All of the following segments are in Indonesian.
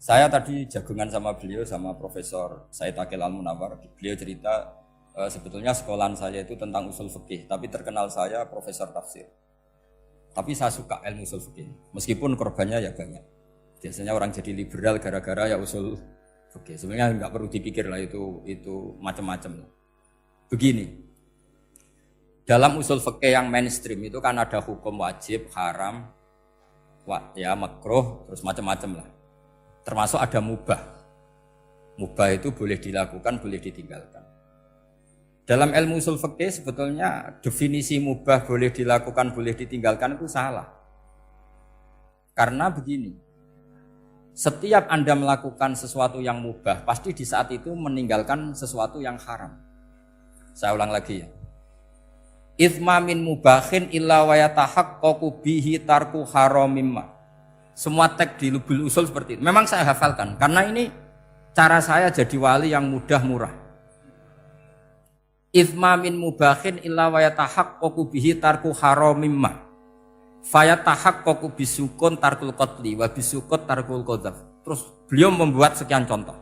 Saya tadi jagungan sama beliau sama Profesor Said Akil Al-Munawar. Beliau cerita sebetulnya sekolahan saya itu tentang usul fikih, tapi terkenal saya Profesor Tafsir. Tapi saya suka ilmu usul fikih, meskipun korbannya ya banyak. Biasanya orang jadi liberal gara-gara ya usul fikih. Sebenarnya nggak perlu dipikir lah itu macam-macam. Begini, dalam usul fikih yang mainstream itu kan ada hukum wajib, haram, ya makruh, terus macam-macam lah. Termasuk ada mubah. Mubah itu boleh dilakukan, boleh ditinggalkan. Dalam ilmu usul fikih sebetulnya definisi mubah boleh dilakukan, boleh ditinggalkan itu salah. Karena begini, setiap Anda melakukan sesuatu yang mubah, pasti di saat itu meninggalkan sesuatu yang haram. Saya ulang lagi ya. Itsma min mubahin illa wa yatahaqqaqu bihi tarku haramimma. Semua teks di Lubul Usul seperti itu. Memang saya hafalkan karena ini cara saya jadi wali yang mudah murah. Itsma min mubahin illa wa yatahaqqaqu bihi tarku haramimma. Fayatahaqqaqu bisukun tarkul qatli wa bisukut tarkul qadzaf. Terus beliau membuat sekian contoh.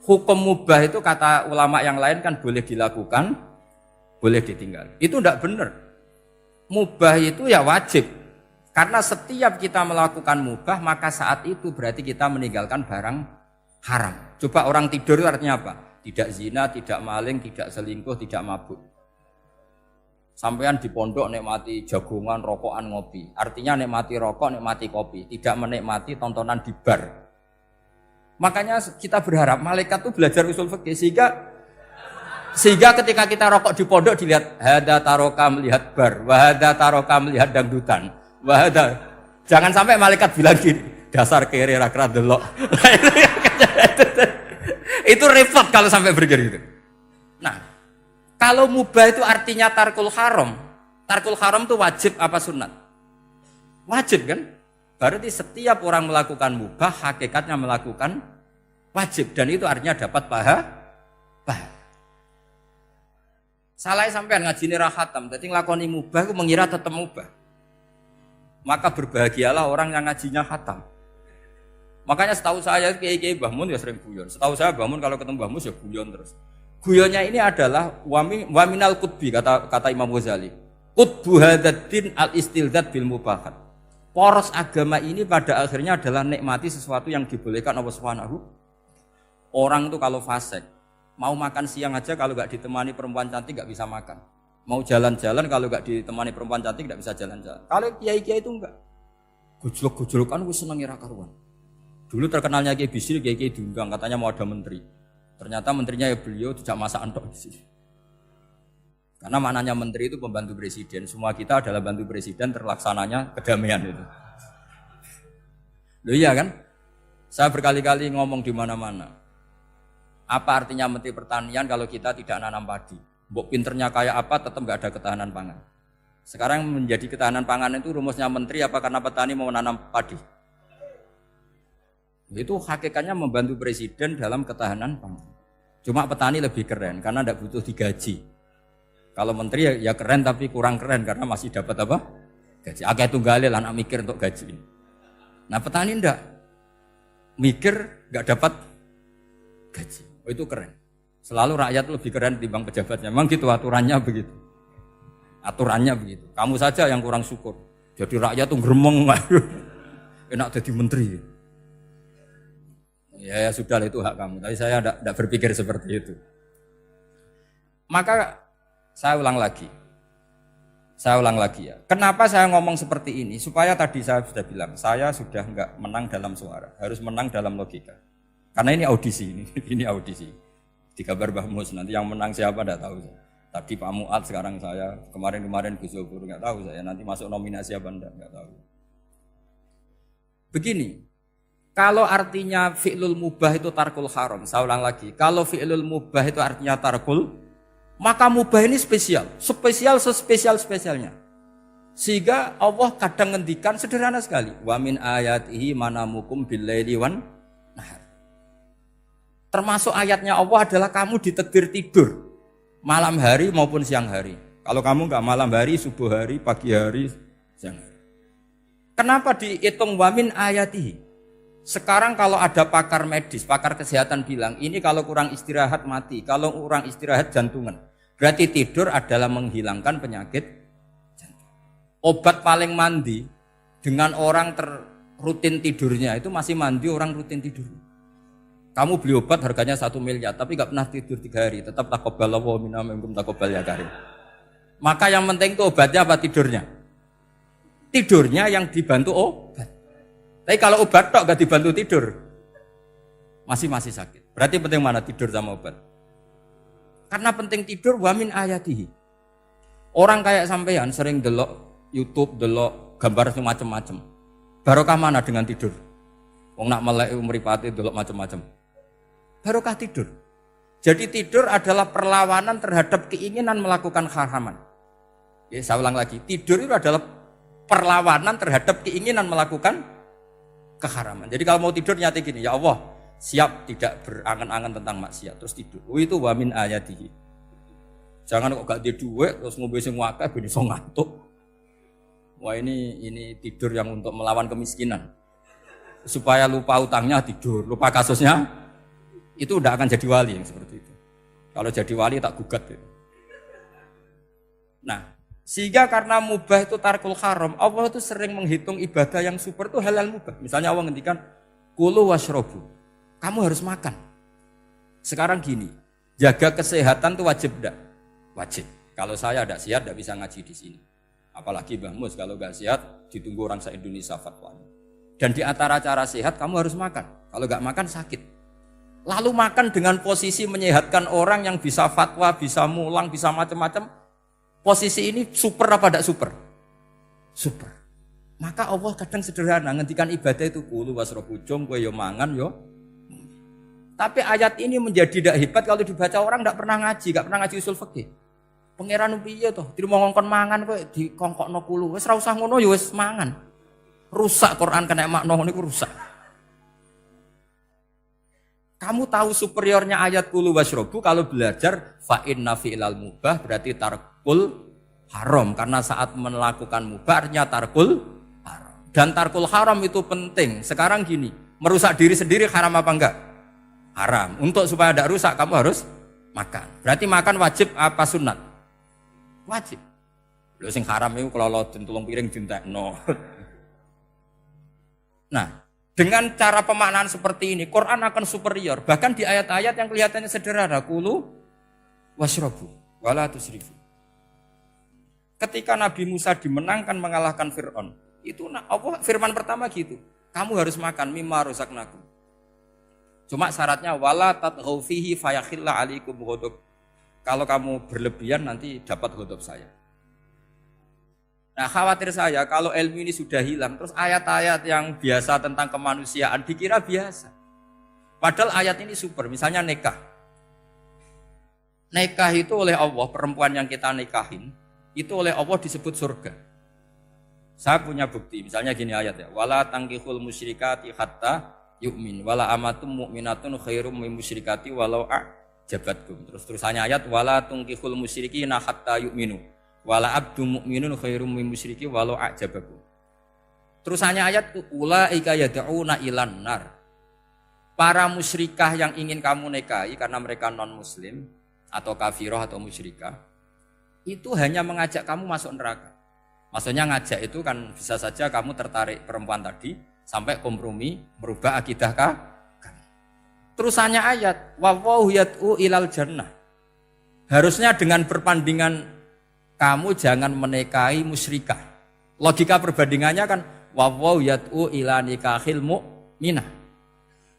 Hukum mubah itu kata ulama yang lain kan boleh dilakukan, boleh ditinggal. Itu tidak benar. Mubah itu ya wajib. Karena setiap kita melakukan mubah, maka saat itu berarti kita meninggalkan barang haram. Coba orang tidur itu artinya apa? Tidak zina, tidak maling, tidak selingkuh, tidak mabuk. Sampean di pondok nikmati jagungan, rokokan, ngopi. Artinya nikmati rokok, nikmati kopi. Tidak menikmati tontonan di bar. Makanya kita berharap malaikat itu belajar usul fikih sehingga ketika kita rokok di pondok dilihat hada taroka melihat bar, wahada taroka melihat dangdutan. Wahada. Jangan sampai malaikat bilang gini, dasar kere rakra delok. Itu repot kalau sampai berpikir gitu. Nah, kalau mubah itu artinya tarkul haram. Tarkul haram itu wajib apa sunat? Wajib kan? Berarti setiap orang melakukan mubah hakikatnya melakukan wajib dan itu artinya dapat pahala. Salah sampean ngajine ra khatam, dadi nglakoni mubah ku mengira tetep mubah. Maka berbahagialah orang yang ngajinya khatam. Makanya setahu saya kiai-kiai Mbah Mun ya sering guyon. Setahu saya Mbah Mun kalau ketemu Mbah Mun ya guyon terus. Guyonnya ini adalah waminal qutbi kata Imam Ghazali. Qutbu hadzal al-istilzat bil mubahat. Poros agama ini pada akhirnya adalah nikmati sesuatu yang dibolehkan Allah Subhanahu. Orang itu kalau fasik, mau makan siang aja kalau enggak ditemani perempuan cantik enggak bisa makan. Mau jalan-jalan kalau enggak ditemani perempuan cantik enggak bisa jalan-jalan. Kalau kiai-kiai itu enggak. Gojlok-gojlokan wis seneng ira karuan. Dulu terkenalnya Kiai Bisri, kiai-kiai diundang katanya mau ada menteri. Ternyata menterinya ya beliau tidak masak antok di sini. Karena maknanya menteri itu pembantu presiden. Semua kita adalah bantu presiden terlaksananya kedamaian itu. Loh iya kan? Saya berkali-kali ngomong di mana-mana. Apa artinya menteri pertanian kalau kita tidak nanam padi? Mbok pinternya kayak apa tetap nggak ada ketahanan pangan. Sekarang menjadi ketahanan pangan itu rumusnya menteri apa karena petani mau nanam padi? Itu hakikatnya membantu presiden dalam ketahanan pangan. Cuma petani lebih keren karena tidak butuh digaji. Kalau menteri ya keren tapi kurang keren karena masih dapat apa? Gaji. Akeh tunggalil anak mikir untuk gaji. Nah petani enggak mikir nggak dapat gaji. Oh itu keren. Selalu rakyat lebih keren dibanding pejabatnya. Memang gitu aturannya begitu. Aturannya begitu. Kamu saja yang kurang syukur. Jadi rakyat tuh gremeng. Enak jadi menteri. Ya sudah itu hak kamu. Tapi saya tidak berpikir seperti itu. Maka saya ulang lagi ya. Kenapa saya ngomong seperti ini? Supaya tadi saya sudah bilang, saya sudah enggak menang dalam suara, harus menang dalam logika. Karena ini audisi, ini audisi. Di kabar Mbah Mus, nanti yang menang siapa enggak tahu saya. Tadi Pak Muat, sekarang saya, kemarin Gus Zobur enggak tahu saya. Nanti masuk nominasi apa enggak tahu. Begini, kalau artinya fi'lul mubah itu tarkul haram, saya ulang lagi. Kalau fi'lul mubah itu artinya tarkul, maka mubah ini spesial sespesial-spesialnya. Sehingga Allah kadang ngendikan sederhana sekali. Wa min ayatihi manamukum bil-laili wan nahar. Termasuk ayatnya Allah adalah kamu ditakdir tidur malam hari maupun siang hari. Kalau kamu enggak malam hari, subuh hari, pagi hari, siang hari. Kenapa dihitung wa min ayatihi? Sekarang kalau ada pakar medis, pakar kesehatan bilang, ini kalau kurang istirahat mati, kalau kurang istirahat jantungan. Berarti tidur adalah menghilangkan penyakit jantung. Obat paling mandi dengan orang rutin tidurnya itu masih mandi orang rutin tidur. Kamu beli obat harganya 1 miliar, tapi gak pernah tidur 3 hari, tetap taqabbalallahu minna minkum taqabbal ya karim. Maka yang penting itu obatnya apa tidurnya? Tidurnya yang dibantu obat. Tapi kalau obat tok gak dibantu tidur, masih sakit. Berarti penting mana tidur sama obat? Karena penting tidur wa min ayatihi. Orang kayak sampean sering delok YouTube, delok gambar semacam-macam. Barokah mana dengan tidur? Wong nak melek mripate delok macam-macam. Barokah tidur. Jadi tidur adalah perlawanan terhadap keinginan melakukan haraman. Ya, saya ulang lagi, tidur itu adalah perlawanan terhadap keinginan melakukan keharaman. Jadi kalau mau tidur nyati gini, ya Allah, siap tidak berangan-angan tentang maksiat terus tidur. Itu wa min ayatihi. Jangan kok gak di duit terus ngombe sing akeh ben iso ngantuk. Wah ini tidur yang untuk melawan kemiskinan. Supaya lupa utangnya tidur, lupa kasusnya, itu udah akan jadi wali yang seperti itu. Kalau jadi wali tak gugat ya. Nah, sehingga karena mubah itu tarkul haram, Allah itu sering menghitung ibadah yang super itu halal mubah. Misalnya Allah ngendikan kulu washrobu, kamu harus makan. Sekarang gini, jaga kesehatan itu wajib enggak? Wajib. Kalau saya tidak sehat tidak bisa ngaji di sini. Apalagi Mbah Mus kalau nggak sehat ditunggu orang se-Indonesia fatwanya. Dan di antara cara sehat kamu harus makan. Kalau nggak makan sakit. Lalu makan dengan posisi menyehatkan orang yang bisa fatwa, bisa mulang, bisa macam-macam. Posisi ini super apa tidak super? Super. Maka Allah kadang sederhana ngendikan ibadah itu kulu wasrobu jom kowe yo mangan yo. Tapi ayat ini menjadi tidak hebat kalau dibaca orang tidak pernah ngaji usul fikih. Pangeran piye to? Dirimo ngongkon mangan kowe dikongkokno kulu. Wis ora usah ngono ya wis mangan. Rusak Quran kena makna niku rusak. Kamu tahu superiornya ayat kulu wasrobu kalau belajar fa inna fi'lal mubah berarti tarkul haram karena saat melakukan mubah artinya tarkul haram. Dan tarkul haram itu penting. Sekarang gini, merusak diri sendiri haram apa enggak? Haram. Untuk supaya tidak rusak kamu harus makan. Berarti makan wajib apa sunat? Wajib. Lho sing haram itu kalau tulung piring dintekno. Nah, dengan cara pemaknaan seperti ini, Quran akan superior. Bahkan di ayat-ayat yang kelihatannya sederhana, kulu washrobu, wala tusrifu. Ketika Nabi Musa dimenangkan mengalahkan Fir'aun, itu Allah firman pertama gitu, kamu harus makan mimma rozaqnakum. Cuma syaratnya wala tatghaw fihi fayakhilla alaikum ghadab. Kalau kamu berlebihan nanti dapat ghadab saya. Nah khawatir saya kalau ilmu ini sudah hilang, terus ayat-ayat yang biasa tentang kemanusiaan dikira biasa. Padahal ayat ini super, misalnya nikah. Nikah itu oleh Allah, perempuan yang kita nikahin, itu oleh Allah disebut surga. Saya punya bukti, misalnya gini ayat ya, wala tangkihul musyrikati hatta yu'min, wala amatum mu'minatun khairum min musyrikati walau a'jabatkum. Terusannya ayat, wala tangkihul musyrikina hatta yu'minu. Wala abdu mu'minun khairum min musyriki walau a'jabakum. Terusannya ayat ulaika yad'una ilan nar. Para musyrikah yang ingin kamu nikahi karena mereka non muslim atau kafirah atau musyrikah itu hanya mengajak kamu masuk neraka. Maksudnya ngajak itu kan bisa saja kamu tertarik perempuan tadi sampai kompromi merubah akidah kamu. Terusannya ayat wallahu yad'u ilal jannah. Harusnya dengan perbandingan kamu jangan menikahi musyrikah. Logika perbandingannya kan wawaw yad'u ila nikahil mu'minah.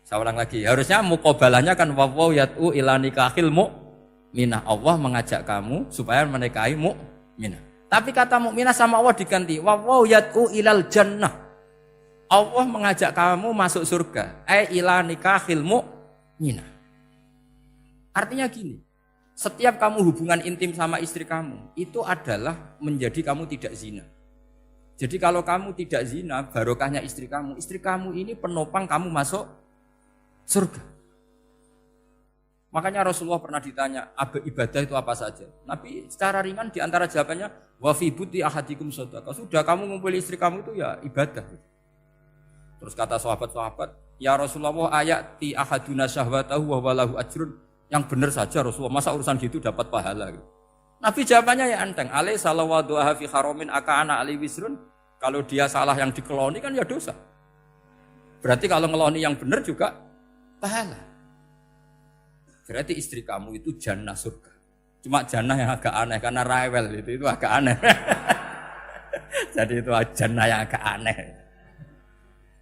Saya ulang lagi, harusnya muqabalahnya kan wawaw yad'u ila nikahil mu'minah. Allah mengajak kamu supaya menikahi mu'minah. Tapi kata mu'minah sama Allah diganti wawaw yad'u ilal jannah. Allah mengajak kamu masuk surga. Ila nikahil mu'minah. Artinya gini, setiap kamu hubungan intim sama istri kamu, itu adalah menjadi kamu tidak zina. Jadi kalau kamu tidak zina, barokahnya istri kamu ini penopang kamu masuk surga. Makanya Rasulullah pernah ditanya, ibadah itu apa saja? Nabi secara ringan diantara jawabannya, wa fi buti ahadikum shadaqah. Sudah kamu ngumpul istri kamu itu ya ibadah. Terus kata sahabat-sahabat, Ya Rasulullah ayati ahaduna syahwatahu wa walahu ajrun. Yang benar saja Rasulullah, masa urusan gitu dapat pahala gitu. Nabi jawabannya ya enteng. Alai salawaduha fi haramin aka'ana ali wisrun. Kalau dia salah yang dikeloni kan ya dosa. Berarti kalau ngeloni yang benar juga pahala. Berarti istri kamu itu jannah surga. Cuma jannah yang agak aneh karena rewel itu agak aneh. Jadi itu jannah yang agak aneh.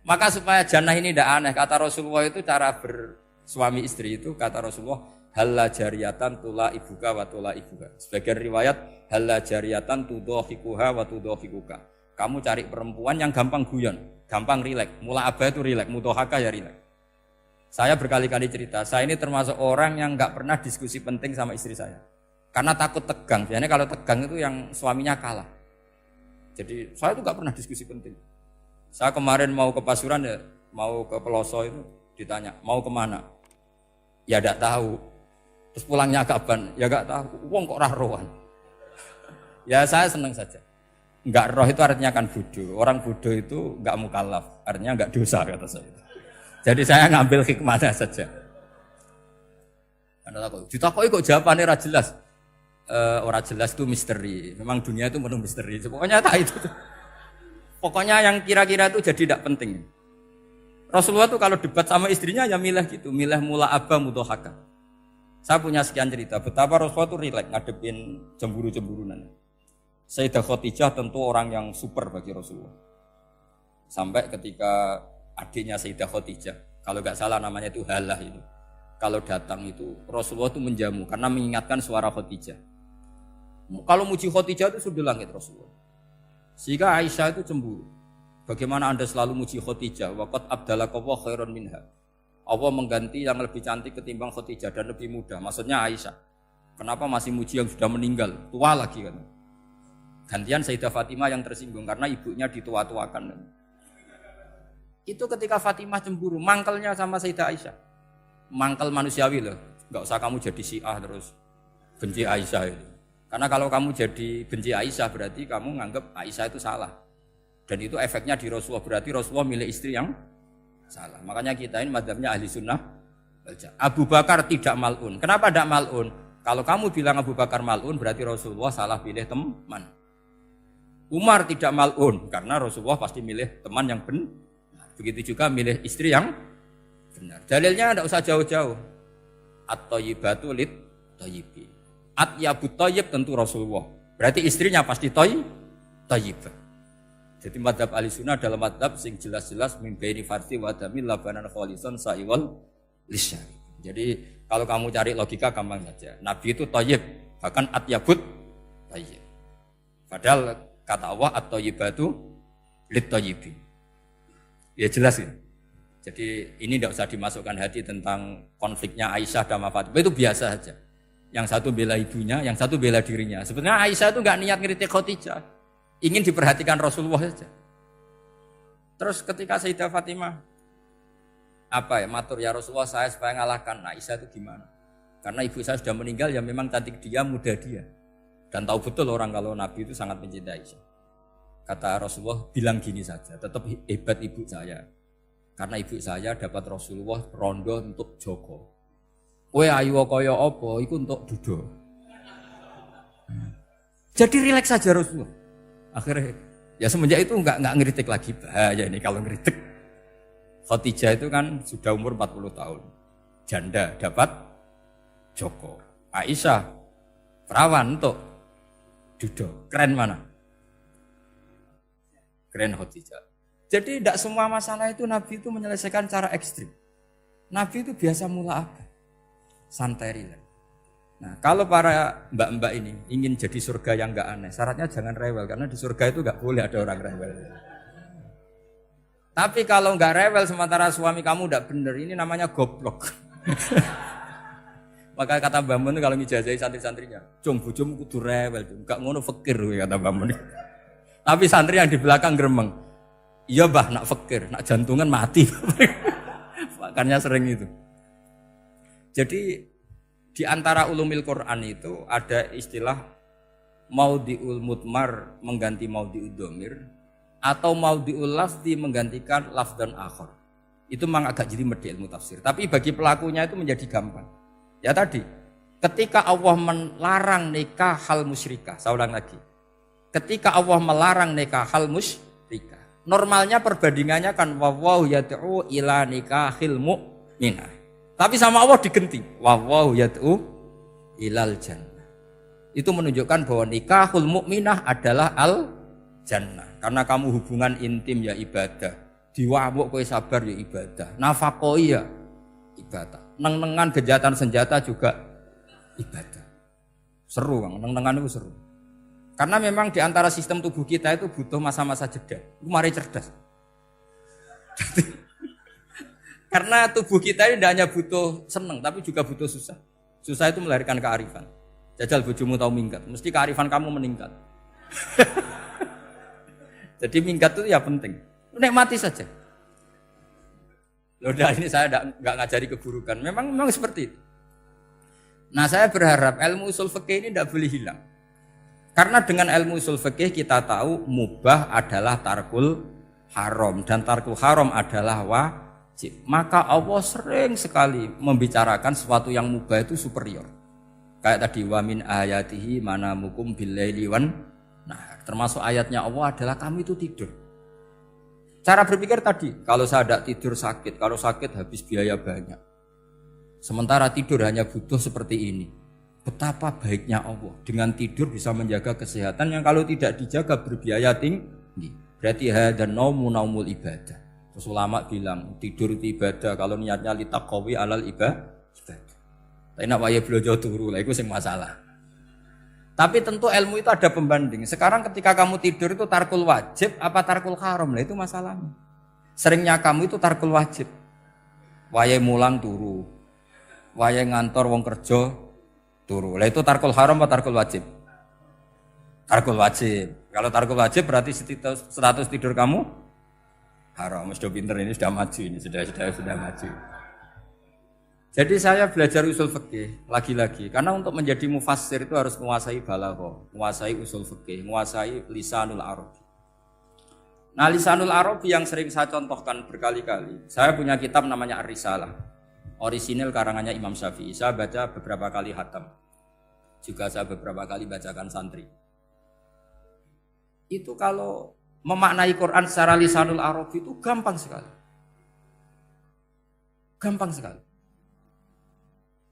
Maka supaya jannah ini tidak aneh, kata Rasulullah itu cara bersuami istri itu kata Rasulullah halla jariyatan tula ibuka wa tula ibuka. Sebagian riwayat halla jariyatan tudhahikuha wa tudhahikuka. Kamu cari perempuan yang gampang guyon, gampang rileks. Mula abah itu rileks, mudhahaka ya rileks. Saya berkali-kali cerita, saya ini termasuk orang yang enggak pernah diskusi penting sama istri saya. Karena takut tegang. Biasanya kalau tegang itu yang suaminya kalah. Jadi saya itu enggak pernah diskusi penting. Saya kemarin mau ke Pasuruan ya, mau ke Peloso itu ditanya, mau kemana? Ya enggak tahu. Terus pulangnya kapan? Ya enggak tahu. Wong kok roh-rohan. Ya saya senang saja. Enggak roh itu artinya kan bodoh. Orang bodoh itu enggak mukallaf, artinya enggak dosa kata saya. Jadi saya ngambil hikmahnya saja. Anda takut. Ditakoi kok jawabannya ora jelas. Ora jelas itu misteri. Memang dunia itu penuh misteri. Pokoknya tak itu. Pokoknya yang kira-kira itu jadi tidak penting. Rasulullah tuh kalau debat sama istrinya ya milih gitu, milih mula abah mudhahaka. Saya punya sekian cerita betapa Rasulullah tuh rileks ngadepin cemburu-cemburunan. Sayyidah Khadijah tentu orang yang super bagi Rasulullah. Sampai ketika adiknya Sayyidah Khadijah, kalau enggak salah namanya itu Halah itu. Kalau datang itu Rasulullah itu menjamu karena mengingatkan suara Khadijah. Kalau muji Khadijah itu sudah langit Rasulullah. Sehingga Aisyah itu cemburu. Bagaimana Anda selalu muji Khadijah? Waqad abdalakallahu khairan minha. Allah mengganti yang lebih cantik ketimbang Khadijah dan lebih muda. Maksudnya Aisyah. Kenapa masih muji yang sudah meninggal? Tua lagi kan. Gantian Sayyidah Fatimah yang tersinggung karena ibunya ditua-tuakan. Itu ketika Fatimah cemburu, mangkelnya sama Sayyidah Aisyah. Mangkel manusiawi loh. Enggak usah kamu jadi Syiah terus benci Aisyah itu. Karena kalau kamu jadi benci Aisyah berarti kamu nganggap Aisyah itu salah. Dan itu efeknya di Rasulullah, berarti Rasulullah milih istri yang salah. Makanya kita ini madzhabnya ahli sunnah. Abu Bakar tidak mal'un. Kenapa tidak mal'un? Kalau kamu bilang Abu Bakar mal'un berarti Rasulullah salah pilih teman. Umar tidak mal'un karena Rasulullah pasti milih teman yang benar. Begitu juga milih istri yang benar. Dalilnya tidak usah jauh-jauh. At-thayyibatu lit-thayyibi. At-yabut thayyib tentu Rasulullah. Berarti istrinya pasti thayyibah. Jadi madzhab Ahlussunnah dalam madzhab sing jelas-jelas min baini farsi wa damil labanan khalisan sa'iwal lisyari. Jadi kalau kamu cari logika gampang saja. Nabi itu thayyib, bahkan at-yabut thayyib. Padahal kata Allah at-thayyibatu lit-thayyibi. Ya jelas ya. Jadi ini tidak usah dimasukkan hati tentang konfliknya Aisyah dan Fatimah, itu biasa saja. Yang satu bela ibunya, yang satu bela dirinya. Sebenarnya Aisyah itu enggak niat ngeritik Khadijah. Ingin diperhatikan Rasulullah saja. Terus ketika Sayyidah Fatimah matur ya Rasulullah saya supaya ngalahkan Aisyah itu gimana? Karena ibu saya sudah meninggal ya memang cantik dia, muda dia. Dan tahu betul orang kalau Nabi itu sangat mencintai Aisyah. Kata Rasulullah bilang gini saja, tetap hebat ibu saya. Karena ibu saya dapat Rasulullah rondo untuk Joko. Kowe ayu kaya apa iku untuk dudo. Jadi rileks saja Rasulullah. Akhirnya ya semenjak itu enggak ngeritik lagi, bahaya ini kalau ngeritik. Khadijah itu kan sudah umur 40 tahun. Janda dapat Joko. Aisyah perawan untuk dudo. Keren mana? Keren Khadijah. Jadi tidak semua masalah itu Nabi itu menyelesaikan cara ekstrim. Nabi itu biasa mula apa? Santai rileks. Nah, kalau para mbak-mbak ini ingin jadi surga yang enggak aneh, syaratnya jangan rewel karena di surga itu enggak boleh ada orang rewel. Tapi kalau enggak rewel sementara suami kamu enggak benar, ini namanya goblok. Maka kata Mbah Mun kalau ngijazahi santri-santrinya, "Cung bojomu kudu rewel, enggak ngono fakir," kata Mbah Mun. Tapi santri yang di belakang gremeng, "Iya, Mbah, nak fakir, nak jantungan mati." Makanya sering itu. Jadi di antara ulumil Quran itu ada istilah maudhi'ul mudmar mengganti maudhi'ud dhamir atau maudhi'ul lafzi menggantikan lafdzan akhar. Itu memang agak jelimet di ilmu tafsir. Tapi bagi pelakunya itu menjadi gampang. Ya tadi, ketika Allah melarang nikah hal musyrikah, saya ulang lagi. Ketika Allah melarang nikah hal musyrikah, normalnya perbandingannya kan wallahu yad'u ila nikahil mu'minah. Tapi sama Allah diganti, wallahu yad'u ilal jannah. Itu menunjukkan bahwa nikahul mukminah adalah al jannah. Karena kamu hubungan intim ya ibadah. Diwamuk kowe sabar ya ibadah. Nafakoi ya ibadah. Neng-nengan gejatan senjata juga ibadah. Seru Bang, neng-nengan itu seru. Karena memang di antara sistem tubuh kita itu butuh masa-masa jeda. Itu mari cerdas. Karena tubuh kita ini tidak hanya butuh seneng, tapi juga butuh susah. Susah itu melahirkan kearifan. Jajal bojomu tahu minggat, mesti kearifan kamu meningkat. Jadi minggat itu ya penting. Nikmati saja. Udah ini saya nggak ngajari keburukan. Memang seperti itu. Nah saya berharap ilmu usul fikih ini tidak boleh hilang. Karena dengan ilmu usul fikih kita tahu mubah adalah tarkul haram dan tarkul haram adalah wajib. Maka Allah sering sekali membicarakan sesuatu yang mubah itu superior. Kayak tadi wa min ayatihi manamukum billaili wan nahar. Termasuk ayatnya Allah adalah kamu itu tidur. Cara berpikir tadi, kalau saya tidak tidur sakit, kalau sakit habis biaya banyak. Sementara tidur hanya butuh seperti ini. Betapa baiknya Allah dengan tidur bisa menjaga kesehatan yang kalau tidak dijaga berbiaya tinggi. Berarti hadan naumul ibadah. Terus ulama bilang tidur itu ibadah kalau niatnya litaqawi alal ibadah. Tapi nak waya blojo turu lah, itu sing masalah. Tapi tentu ilmu itu ada pembanding. Sekarang ketika kamu tidur itu tarkul wajib apa tarkul haram lah itu masalahnya. Seringnya kamu itu tarkul wajib. Waya mulang turu, waya ngantor wong kerja turu. Lah itu tarkul haram apa tarkul wajib? Tarkul wajib. Kalau tarkul wajib berarti status tidur kamu haram. Sudah pinter ini sudah maju ini sudah maju. Jadi saya belajar usul fikih lagi-lagi karena untuk menjadi mufassir itu harus menguasai balaghah, menguasai usul fikih, menguasai lisanul arabi. Nah, lisanul arabi yang sering saya contohkan berkali-kali. Saya punya kitab namanya Ar-Risalah. Orisinil karangannya Imam Syafi'i. Saya baca beberapa kali khatam. Juga saya beberapa kali bacakan santri. Itu kalau memaknai Quran secara lisanul arabi itu gampang sekali. Gampang sekali.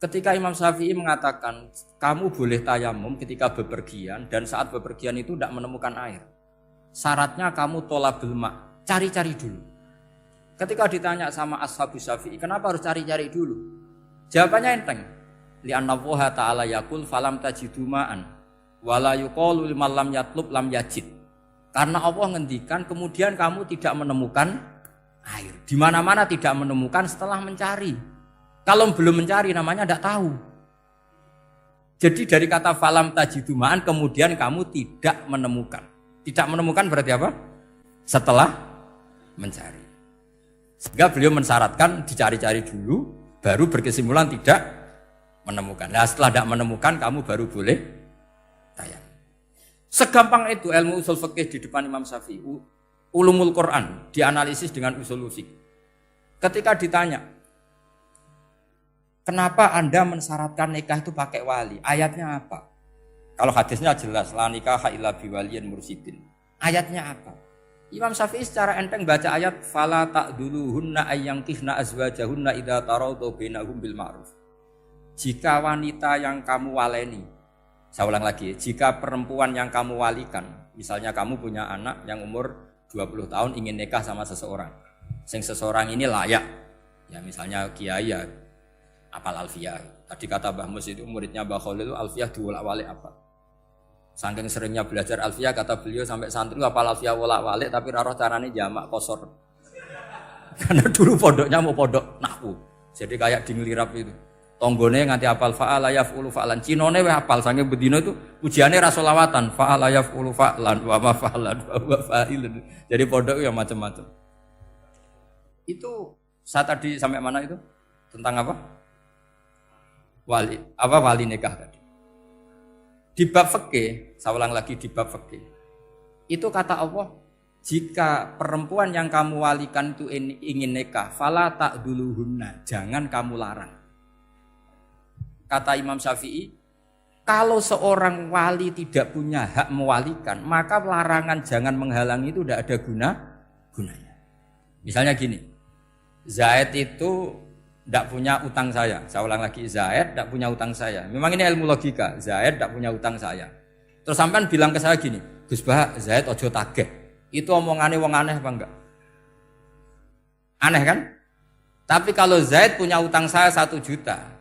Ketika Imam Syafi'i mengatakan kamu boleh tayamum ketika bepergian dan saat bepergian itu tidak menemukan air. Syaratnya kamu tolabul ma', cari-cari dulu. Ketika ditanya sama ashabus Syafi'i, kenapa harus cari-cari dulu? Jawabannya enteng. Li'anna Allah ta'ala yaqul falam tajidu ma'an wa la yuqalu liman lam yatlub lam yajid. Karena Allah ngendikan kemudian kamu tidak menemukan air. Di mana-mana tidak menemukan setelah mencari. Kalau belum mencari namanya tidak tahu. Jadi dari kata falam tajidumaan kemudian kamu tidak menemukan. Tidak menemukan berarti apa? Setelah mencari. Sehingga beliau mensyaratkan dicari-cari dulu, baru berkesimpulan tidak menemukan. Nah setelah tidak menemukan kamu baru boleh tayang. Segampang itu ilmu usul fikih di depan Imam Syafi'i. Ulumul Quran dianalisis dengan usul fikih. Ketika ditanya, kenapa Anda mensyaratkan nikah itu pakai wali? Ayatnya apa? Kalau hadisnya jelas, la nikaha illa biwaliyin mursyidin. Ayatnya apa? Imam Syafi'i secara enteng baca ayat fala ta'duluhunna ayyankihna azwajahunna idza tarawdu bainahum bil ma'ruf. Jika wanita yang kamu waleni, saya ulang lagi, jika perempuan yang kamu walikan, misalnya kamu punya anak yang umur 20 tahun ingin nikah sama seseorang. Seseorang ini layak. Ya misalnya kiai ya apal alfiyah. Tadi kata Mbah Mus itu muridnya Mbah Khalil itu alfiyah diwolak-walik apa. Saking seringnya belajar alfiyah kata beliau sampai santri apal alfiyah wolak-walik tapi ora roh carane jamak kosor. Karena dulu pondoknya mau pondok nahwu. Jadi kayak di nglirap itu. Tonggone nganti apal fa'ala yaf'ulu fa'lan. Cinone wis apal saking bedino itu ujiane ra selawatan fa'ala yaf'ulu fa'lan wa ma fa'lan wa fa'ilun. Jadi pondok ya macam-macam. Itu saya tadi sampai mana itu? Tentang apa? Wali nikah tadi. Di bab fikih, saya ulang lagi di bab fikih. Itu kata Allah, jika perempuan yang kamu walikan itu ingin nikah, fala ta'duluhunna, jangan kamu larang. Kata Imam Syafi'i, kalau seorang wali tidak punya hak mewalikan, maka larangan jangan menghalangi itu tidak ada gunanya. Misalnya gini, Zaid itu tidak punya utang saya ulang lagi, Zaid tidak punya utang saya. Memang ini ilmu logika, Zaid tidak punya utang saya. Terus sampean bilang ke saya gini, Gus Bah, Zaid ojo tagih. Itu omongannya wong aneh apa enggak? Aneh kan? Tapi kalau Zaid punya utang saya 1 juta,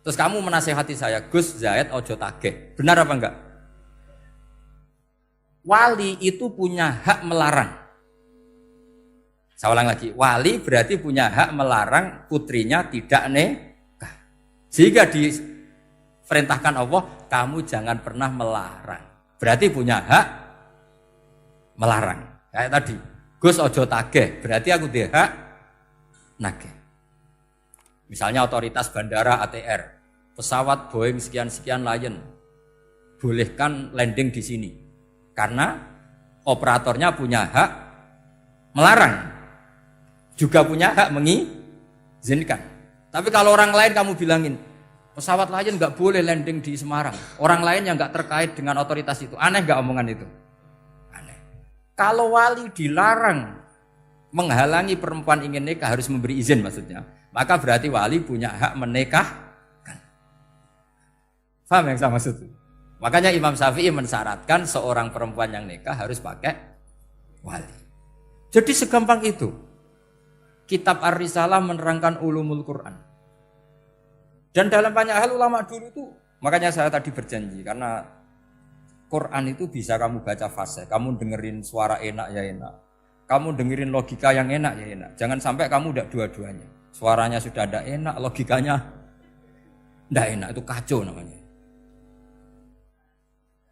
terus kamu menasehati saya, Gus, Zaid ojo tagih. Benar apa enggak? Wali itu punya hak melarang. Saya ulang lagi, wali berarti punya hak melarang putrinya tidak nikah. Jika diperintahkan Allah, kamu jangan pernah melarang. Berarti punya hak melarang. Kayak tadi, Gus ojo tagih, berarti aku dia hak nagih. Misalnya otoritas bandara ATR, pesawat Boeing sekian-sekian Lion, bolehkan landing di sini. Karena operatornya punya hak melarang, juga punya hak mengizinkan. Tapi kalau orang lain kamu bilangin, pesawat Lion nggak boleh landing di Semarang, orang lain yang nggak terkait dengan otoritas itu, aneh nggak omongan itu? Kalau wali dilarang menghalangi perempuan ingin nikah harus memberi izin maksudnya, maka berarti wali punya hak menikahkan. Paham yang saya maksud? Makanya Imam Syafi'i mensyaratkan seorang perempuan yang nikah harus pakai wali. Jadi segampang itu. Kitab Ar-Risalah menerangkan ulumul Quran. Dan dalam banyak hal ulama dulu itu, makanya saya tadi berjanji karena Quran itu bisa kamu baca fase, kamu dengerin suara enak ya enak, kamu dengerin logika yang enak ya enak. Jangan sampai kamu udah dua-duanya. Suaranya sudah ada enak, logikanya tidak enak, itu kacau namanya.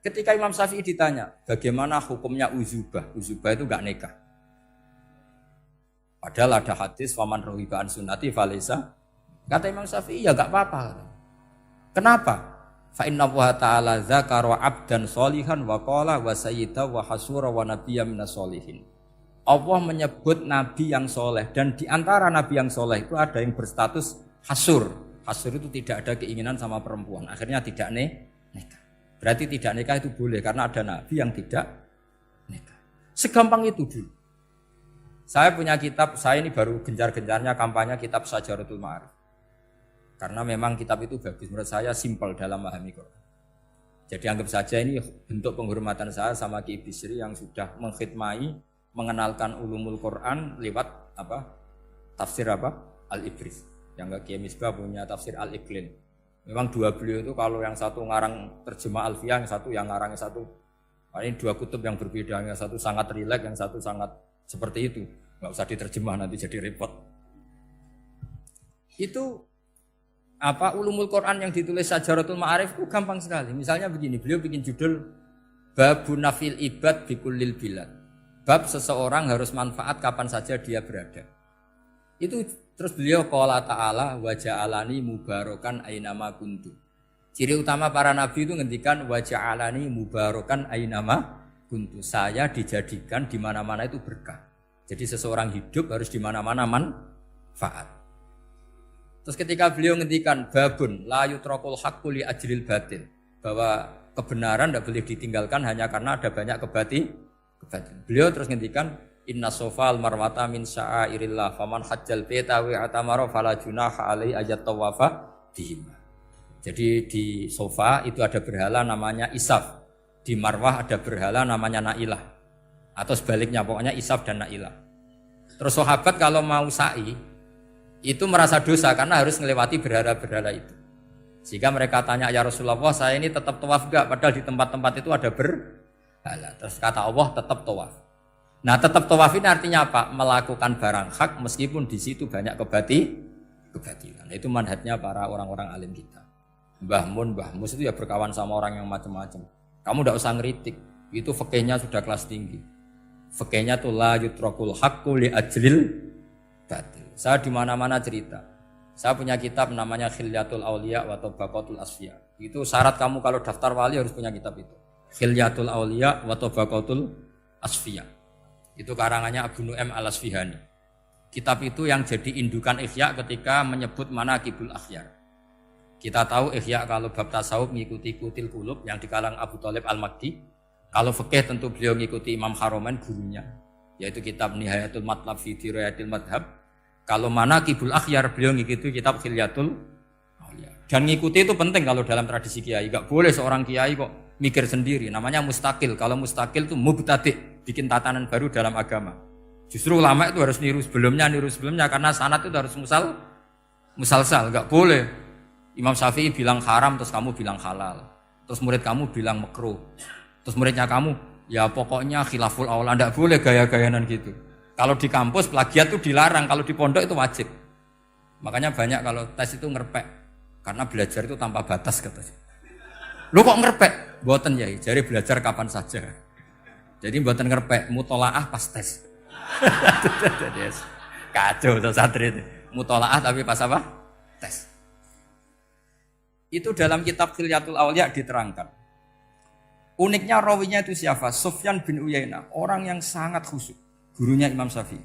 Ketika Imam Syafi'i ditanya, bagaimana hukumnya uzubah? Uzubah itu enggak nikah. Padahal ada hadis faman rohiba an sunnati falaysa. Kata Imam Syafi'i, ya enggak apa-apa. Kenapa? Fa inna Allah ta'ala dzakara 'abdan sholihan wa qala wa sayyida wa hasura wa nabiyya minas sholihin. Allah menyebut nabi yang soleh, dan di antara nabi yang soleh itu ada yang berstatus hasur. Hasur itu tidak ada keinginan sama perempuan, akhirnya tidak nikah. Berarti tidak nikah itu boleh karena ada nabi yang tidak nikah. Segampang itu dulu. Saya punya kitab, saya ini baru gencar-gencarnya kampanye kitab Syajaratul Ma'arif. Karena memang kitab itu bagus, menurut saya simpel dalam memahami Quran. Jadi anggap saja ini bentuk penghormatan saya sama Ki Bisri yang sudah mengkhidmai, mengenalkan ulumul Quran lewat tafsir Al-Ibris. Yang Ki Misbah punya tafsir Al-Iqlin. Memang dua beliau itu kalau yang satu ngarang terjemah Alfiyah, yang satu yang ngarang yang satu. Ini dua kutub yang berbeda, yang satu sangat rileks, yang satu sangat seperti itu. Nggak usah diterjemah nanti jadi repot. Itu ulumul Quran yang ditulis Syajaratul Ma'arif itu gampang sekali. Misalnya begini, beliau bikin judul Babun Nafil Ibad Bikullil Bilad. Bab seseorang harus manfaat kapan saja dia berada. Itu terus beliau qala ta'ala wa ja'alani mubarakan ainama kuntu. Ciri utama para nabi itu ngendikan wa ja'alani mubarakan ainama kuntu. Saya dijadikan di mana-mana itu berkah. Jadi seseorang hidup harus di mana-mana manfaat. Terus ketika beliau ngendikan babun la yutrakul haqqu li ajril batil, bahwa kebenaran tidak boleh ditinggalkan hanya karena ada banyak kebatilan. Beliau terus ngendikan inna sofal marwata min sya'airillah faman hajjal baita wa atamara fala junaha alai ayat tawafa bihima. Jadi di Sofa itu ada berhala namanya Isaf, di Marwah ada berhala namanya Nailah, atau sebaliknya pokoknya Isaf dan Nailah. Terus sahabat kalau mau sa'i itu merasa dosa karena harus melewati berhala-berhala itu. Sehingga mereka tanya, ya Rasulullah, saya ini tetap tawaf enggak? Padahal di tempat-tempat itu ada berhala. Terus kata Allah, tetap tawaf. Nah, tetap tawaf ini artinya apa? Melakukan barang hak meskipun di situ banyak kebatilan. Itu manhajnya para orang-orang alim kita. Mbah Mun, Mbah Mus itu ya berkawan sama orang yang macam-macam. Kamu enggak usah ngeritik. Itu fikihnya sudah kelas tinggi. Fikihnya tuh la yutrakul haqqu li ajril batil. Saya di mana-mana cerita. Saya punya kitab namanya Khilyatul Auliya wa Tabaqatul Asfiya. Itu syarat kamu kalau daftar wali harus punya kitab itu. Khilyatul Auliya wa Tabaqatul Asfiya. Itu karangannya Abu Nu'aim Al-Asfihani. Kitab itu yang jadi indukan Ihya ketika menyebut Manaqibul Akhyar. Kita tahu Ihya kalau bab tasawuf mengikuti Kutil Qulub yang dikalang Abu Thalib Al-Makdi. Kalau fikih tentu beliau mengikuti Imam Haromen gurunya, yaitu kitab Nihayatul Matlab fi Dirayatil Madhab. Kalau Manaqibul Akhyar beliau mengikuti kitab Khilyatul Awliya. Dan ngikuti itu penting kalau dalam tradisi kiai. Enggak boleh seorang kiai kok mikir sendiri, namanya mustakil. Kalau mustakil itu mubtadi', bikin tatanan baru dalam agama. Justru ulama itu harus niru sebelumnya karena sanad itu harus musalsal, enggak boleh. Imam Syafi'i bilang haram terus kamu bilang halal. Terus murid kamu bilang makruh. Terus muridnya kamu, ya pokoknya khilaful aula, enggak boleh gaya-gayanan gitu. Kalau di kampus plagiat itu dilarang, kalau di pondok itu wajib. Makanya banyak kalau tes itu ngerpek. Karena belajar itu tanpa batas katanya. Lu kok ngerpek? Mboten ya, jadi belajar kapan saja. Jadi mboten ngerpek, mutolaah pas tes. Kacau tuh santri itu. Mutolaah tapi pas apa? Tes. Itu dalam kitab Khilyatul Awliya diterangkan. Uniknya rawinya itu siapa? Sufyan bin Uyainah, orang yang sangat khusyuk. Gurunya Imam Syafi'i.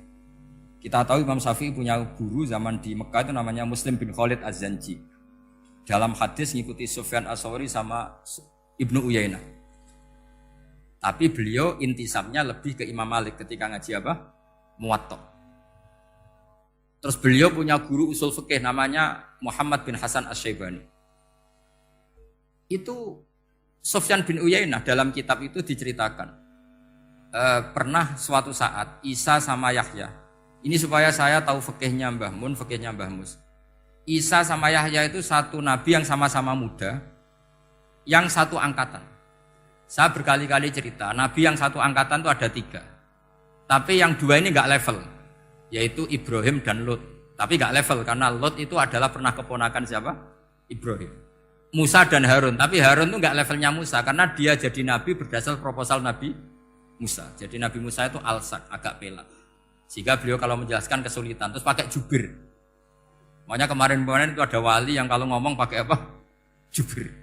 Kita tahu Imam Syafi'i punya guru zaman di Mekah itu namanya Muslim bin Khalid Az-Zanji. Dalam hadis ngikuti Sufyan As-Sawri sama Ibnu Uyainah. Tapi beliau intisabnya lebih ke Imam Malik ketika ngaji apa? Muwatta. Terus beliau punya guru usul fikih namanya Muhammad bin Hasan Asy-Syaibani. Itu Sufyan bin Uyainah dalam kitab itu diceritakan pernah suatu saat Isa sama Yahya, ini supaya saya tahu fikihnya Mbah Mun, fikihnya Mbah Mus. Isa sama Yahya itu satu nabi yang sama-sama muda, yang satu angkatan. Saya berkali-kali cerita, nabi yang satu angkatan itu ada 3, tapi yang 2 ini nggak level, yaitu Ibrahim dan Lut. Tapi nggak level karena Lut itu adalah pernah keponakan siapa? Ibrahim. Musa dan Harun, tapi Harun itu nggak levelnya Musa karena dia jadi nabi berdasar proposal Nabi Musa. Jadi Nabi Musa itu alsak, agak pelak. Sehingga beliau kalau menjelaskan kesulitan, terus pakai jubir. Makanya kemarin-kemarin itu ada wali yang kalau ngomong pakai apa? Jubir.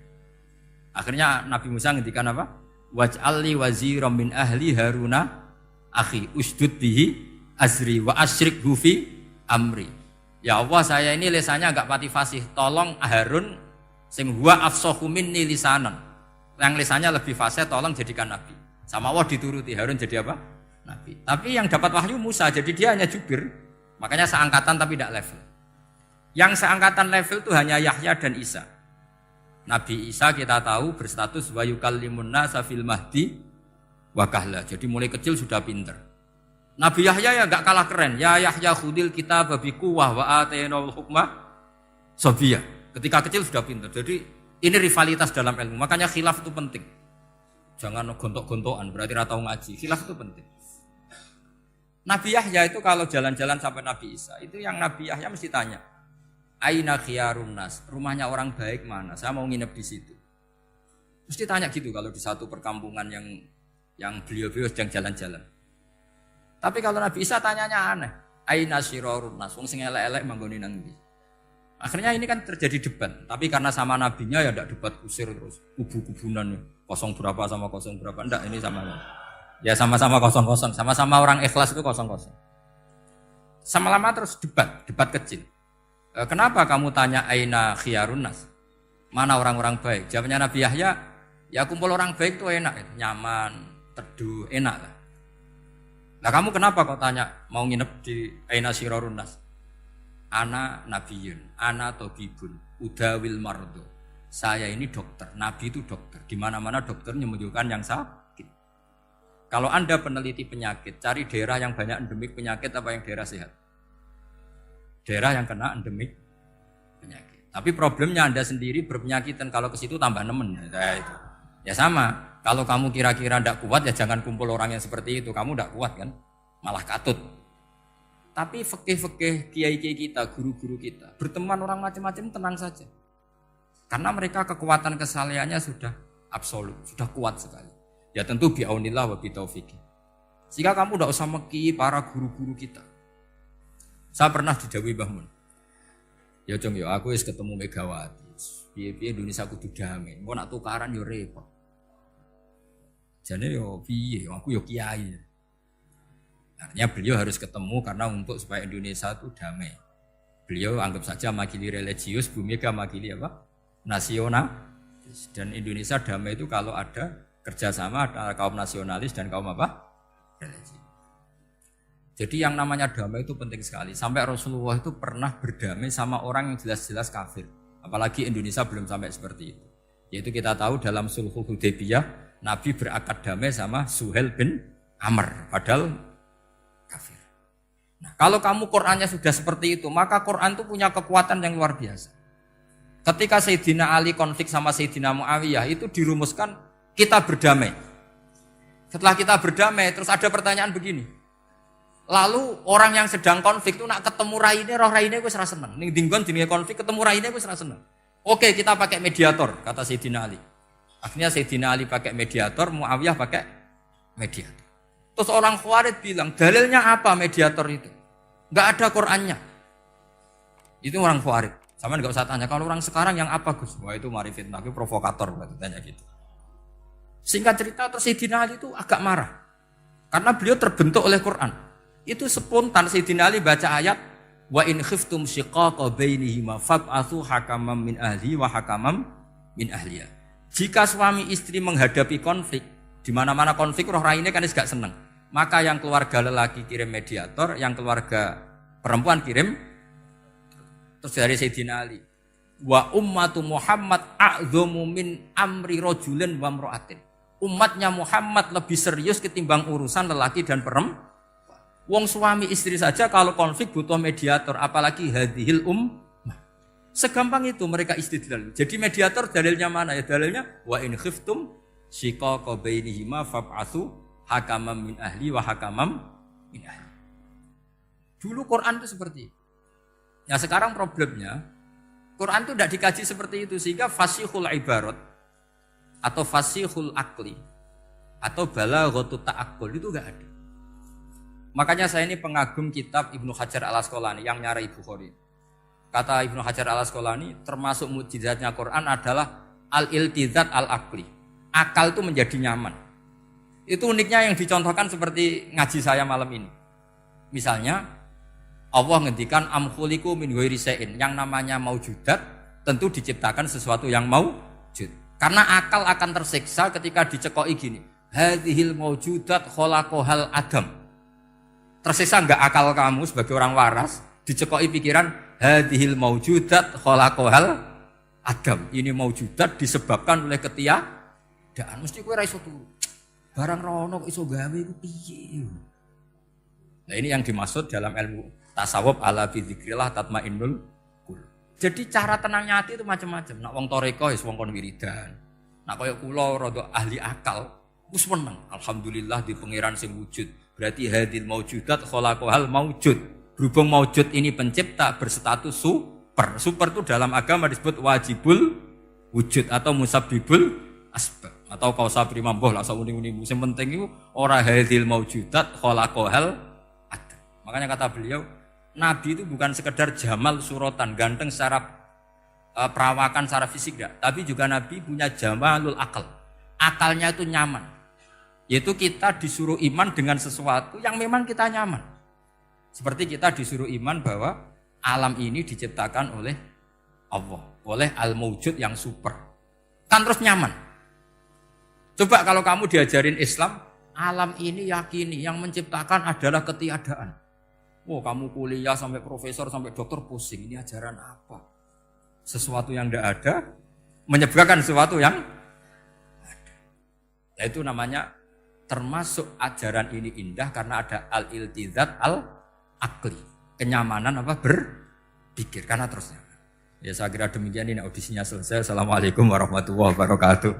Akhirnya Nabi Musa ngendikan apa? Waj'alli waziran min ahli Haruna akhi usdud bihi azri wa asyrikhu fi amri. Ya Allah, saya ini lisannya agak pati fasih. Tolong Harun sing huwa afsahu minni lisanan. Yang lisannya lebih fasih tolong jadikan nabi. Sama Allah dituruti, Harun jadi apa? Nabi. Tapi yang dapat wahyu Musa, jadi dia hanya jubir. Makanya seangkatan tapi tidak level. Yang seangkatan level itu hanya Yahya dan Isa. Nabi Isa kita tahu berstatus wa yukallimun nasa fil mahdi wa kahla. Jadi mulai kecil sudah pinter. Nabi Yahya ya enggak kalah keren. Ya Yahya khudil kitab bi quwwah wa atainal hukma sabiyah. Ketika kecil sudah pintar. Jadi ini rivalitas dalam ilmu. Makanya khilaf itu penting. Jangan gontok-gontokan, berarti ratau ngaji. Khilaf itu penting. Nabi Yahya itu kalau jalan-jalan sampai Nabi Isa, itu yang Nabi Yahya mesti tanya, Aina khiyarun nas, rumahnya orang baik mana? Saya mau nginep di situ. Mesti tanya gitu kalau di satu perkampungan yang beliau-beliau sedang jalan-jalan. Tapi kalau Nabi Isa tanyanya aneh. Aina syirarun nas, wong sing elek-elek manggone nang ndi? Akhirnya ini kan terjadi debat, tapi karena sama nabinya ya tidak debat kusir terus, kubu-kubunan, 0 berapa sama 0 berapa, enggak, ini sama. Ya sama-sama 0-0, sama-sama orang ikhlas itu 0-0. Sama lama terus debat kecil. Kenapa kamu tanya aina khiyarun nas? Mana orang-orang baik? Jawabnya Nabi Yahya, ya kumpul orang baik itu enak, nyaman, teduh, enak lah. Nah kamu kenapa kok tanya mau nginep di aina syirarun nas? Ana nabiyun, ana tobibun, udawil mardo. Saya ini dokter, nabi itu dokter. Di mana-mana dokter menunjukkan yang sakit. Kalau Anda peneliti penyakit, cari daerah yang banyak endemik penyakit apa yang daerah sehat? Daerah yang kena endemik penyakit. Tapi problemnya Anda sendiri berpenyakit dan kalau ke situ tambah nemen. Ya sama. Kalau kamu kira-kira tidak kuat ya jangan kumpul orang yang seperti itu. Kamu tidak kuat kan? Malah katut. Tapi fikih-fikih kiai-kiai kita, guru-guru kita, berteman orang macam-macam tenang saja. Karena mereka kekuatan kesalehannya sudah absolut, sudah kuat sekali. Ya tentu bi'aunillah wa bitaufiqih. Sehingga kamu tidak usah meki para guru-guru kita. Saya pernah didhawuhi Mbah Mun. Ya Jong, ya aku wis ketemu Megawati. Piye-piye Indonesia kudu damai. Engko nak tukaran yo repot. Jane yo piye, aku yo kiai. Artinya beliau harus ketemu karena untuk supaya Indonesia itu damai. Beliau anggap saja makili religius, Bu Mega makili apa? Nasional. Dan Indonesia damai itu kalau ada kerjasama antara kaum nasionalis dan kaum apa? Religi. Jadi yang namanya damai itu penting sekali. Sampai Rasulullah itu pernah berdamai sama orang yang jelas-jelas kafir. Apalagi Indonesia belum sampai seperti itu. Yaitu kita tahu dalam Sulhul Hudaybiyah, Nabi berakad damai sama Suhail bin Amr. Padahal kafir. Nah, kalau kamu Qur'annya sudah seperti itu, maka Qur'an itu punya kekuatan yang luar biasa. Ketika Sayyidina Ali konflik sama Sayyidina Muawiyah, itu dirumuskan kita berdamai. Setelah kita berdamai, terus ada pertanyaan begini. Lalu orang yang sedang konflik itu nak ketemu raine, roh raine wis ra seneng. Ning dinggon jenenge konflik ketemu raine wis ra seneng. Oke, kita pakai mediator, kata Sayyidina Ali. Akhirnya Sayyidina Ali pakai mediator, Muawiyah pakai mediator. Terus orang Khawarij bilang, dalilnya apa mediator itu? Enggak ada Qur'annya. Itu orang Khawarij. Sama enggak usah tanya, kalau orang sekarang yang apa Gus? Wah itu mari fitnah, itu provokator berarti tanya gitu. Singkat cerita terus Sayyidina Ali itu agak marah. Karena beliau terbentuk oleh Quran. Itu spontan Sayyidina Ali baca ayat wa in khiftum shiqaqa bainihima fab'atsu hakaman min ahli wa hakaman min ahliya. Jika suami istri menghadapi konflik, di mana-mana konflik roh raine kan gak seneng. Maka yang keluarga lelaki kirim mediator, yang keluarga perempuan kirim. Terus dari Sayyidina Ali, wa ummatu Muhammad a'dhamu min amri rajulin wa imra'atin. Umatnya Muhammad lebih serius ketimbang urusan lelaki dan perempuan. Wong suami istri saja kalau konflik butuh mediator, apalagi hadhil segampang itu mereka istidlal. Jadi mediator dalilnya mana ya? Dalilnya wa in khiftum shiqaqa bainihima fab'atsu hakaman min ahli wa hakaman min ahli. Dulu Quran itu seperti itu. Ya sekarang problemnya Quran itu tidak dikaji seperti itu sehingga fasihul ibarat atau fasihul akli atau balaghatut ta'aqqul itu enggak ada. Makanya saya ini pengagum kitab Ibnu Hajar Al-Asqalani yang nyari Bukhari. Kata Ibnu Hajar Al-Asqalani, termasuk mukjizatnya Quran adalah al-iltizat al-aqli. Akal itu menjadi nyaman. Itu uniknya yang dicontohkan seperti ngaji saya malam ini. Misalnya, Allah ngendikan am khuliqu min ghairi syai'in. Yang namanya maujudat tentu diciptakan sesuatu yang maujud. Karena akal akan tersiksa ketika dicekoki gini. Hadhil maujudat khalaqahal adam. Tersiksa enggak akal kamu sebagai orang waras, dicekoki pikiran hadhil maujudat khalaqahal adam. Ini maujudat disebabkan oleh ketiadaan. Mesti kowe ra iso turu. Barang rono kok iso gawe iku piye? Nah, ini yang dimaksud dalam ilmu tasawuf ala bi dzikrillah tatmainnul qulub. Jadi cara tenangnya hati itu macam-macam. Nak wong toreko wis wong kon wiridan. Nak koyo kula rada ahli akal, wis meneng. Alhamdulillah di pangeran sing wujud. Berarti hadil maujudat khalaqahal maujud. Berhubung maujud ini pencipta berstatus super. Super itu dalam agama disebut wajibul wujud atau musabbibul asbab atau kausa primamboh lah sauni-uni. Sing penting itu ora hadil maujudat khalaqahal adam. Makanya kata beliau, Nabi itu bukan sekedar jamal suratan, ganteng secara perawakan, secara fisik enggak, tapi juga Nabi punya jamalul akal. Akalnya itu nyaman. Yaitu kita disuruh iman dengan sesuatu yang memang kita nyaman. Seperti kita disuruh iman bahwa alam ini diciptakan oleh Allah, oleh al-mawjud yang super. Kan terus nyaman. Coba kalau kamu diajarin Islam, alam ini yakini yang menciptakan adalah ketiadaan. Oh, kamu kuliah sampai profesor, sampai dokter pusing. Ini ajaran apa? Sesuatu yang tidak ada menyebabkan sesuatu yang ada. Itu namanya termasuk ajaran ini indah karena ada al-iltizat al-akli. Kenyamanan apa? Berpikir karena terusnya. Ya saya kira demikian, ini audisinya selesai. Assalamualaikum warahmatullahi wabarakatuh.